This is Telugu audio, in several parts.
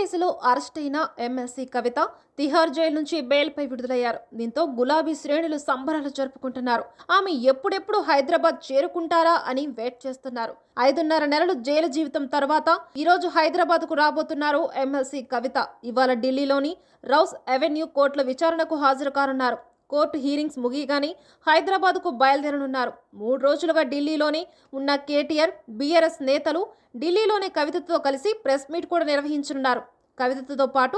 కేసులో అరెస్ట్ అయిన ఎమ్మెల్సీ కవిత తిహార్ జైలు నుంచి బెయిల్పై విడుదలయ్యారు. దీంతో గులాబీ శ్రేణులు సంబరాలు జరుపుకుంటున్నారు. ఆమె ఎప్పుడెప్పుడు హైదరాబాద్ చేరుకుంటారా అని వెయిట్ చేస్తున్నారు. 5.5 నెలలు జైలు జీవితం తర్వాత ఈరోజు హైదరాబాద్ కు రాబోతున్నారు ఎమ్మెల్సీ కవిత. ఇవాళ ఢిల్లీలోని రౌస్ అవెన్యూ కోర్టుల విచారణకు హాజరు కానున్నారు. కోర్టు హీరింగ్స్ ముగియగానే హైదరాబాద్కు బయలుదేరనున్నారు. 3 రోజులుగా ఢిల్లీలోనే ఉన్న కేటీఆర్, బీఆర్ఎస్ నేతలు ఢిల్లీలోనే కవితతో కలిసి ప్రెస్ మీట్ కూడా నిర్వహించనున్నారు. కవితతో పాటు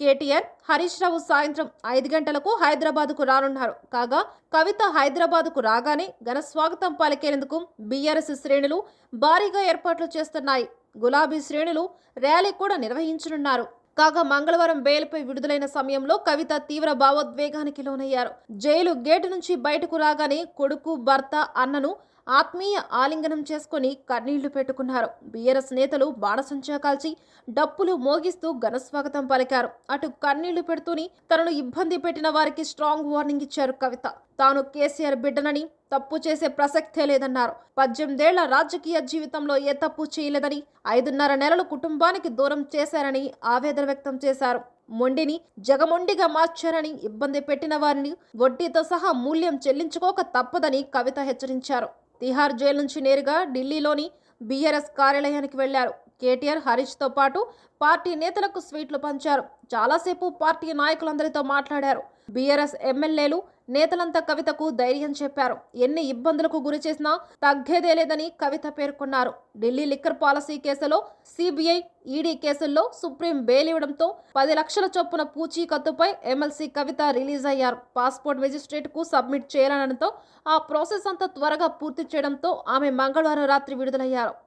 కేటీఆర్, హరీష్ రావు సాయంత్రం 5 గంటలకు హైదరాబాద్కు రానున్నారు. కాగా కవిత హైదరాబాద్కు రాగానే ఘన స్వాగతం పలికేందుకు బీఆర్ఎస్ శ్రేణులు భారీగా ఏర్పాట్లు చేస్తున్నాయి. గులాబీ శ్రేణులు ర్యాలీ కూడా నిర్వహించనున్నారు. కాగా మంగళవారం బెయిల్పై విడుదలైన సమయంలో కవిత తీవ్ర భావోద్వేగానికి లోనయ్యారు. జైలు గేటు నుంచి బయటకు రాగానే కొడుకు, భర్త, అన్నను ఆత్మీయ ఆలింగనం చేసుకుని కన్నీళ్లు పెట్టుకున్నారు. బీఆర్ఎస్ నేతలు బాణసంచా కాల్చి డప్పులు మోగిస్తూ ఘనస్వాగతం పలికారు. అటు కన్నీళ్లు పెడుతూని తనను ఇబ్బంది పెట్టిన వారికి స్ట్రాంగ్ వార్నింగ్ ఇచ్చారు కవిత. తాను కేసీఆర్ బిడ్డనని, తప్పు చేసే ప్రసక్తే లేదన్నారు. 18 ఏళ్ల రాజకీయ జీవితంలో ఏ తప్పు చేయలేదని, 5.5 నెలలు కుటుంబానికి దూరం చేశారని ఆవేదన వ్యక్తం చేశారు. మొండిని జగమొండిగా మార్చారని, ఇబ్బంది పెట్టిన వారిని వడ్డీతో సహా మూల్యం చెల్లించుకోక తప్పదని కవిత హెచ్చరించారు. తిహార్ జైలు నుంచి నేరుగా ఢిల్లీలోని బీఆర్ఎస్ కార్యాలయానికి వెళ్లారు. కేటీఆర్, హరీష్తో పాటు పార్టీ నేతలకు స్వీట్లు పంచారు. చాలాసేపు పార్టీ నాయకులందరితో మాట్లాడారు. బీఆర్ఎస్ ఎమ్మెల్యేలు, నేతలంతా కవితకు ధైర్యం చెప్పారు. ఎన్ని ఇబ్బందులకు గురి చేసినా తగ్గేదే లేదని కవిత పేర్కొన్నారు. ఢిల్లీ లిక్కర్ పాలసీ కేసులో, సిబిఐ, ఈడీ కేసుల్లో సుప్రీం బెయిల్ ఇవ్వడంతో 10 లక్షల చొప్పున పూచీకత్తుపై ఎమ్మెల్సీ కవిత రిలీజ్ అయ్యారు. పాస్పోర్ట్ మెజిస్ట్రేట్ కు సబ్మిట్ చేయాలనడంతో ఆ ప్రాసెస్ అంతా త్వరగా పూర్తి చేయడంతో ఆమె మంగళవారం రాత్రి విడుదలయ్యారు.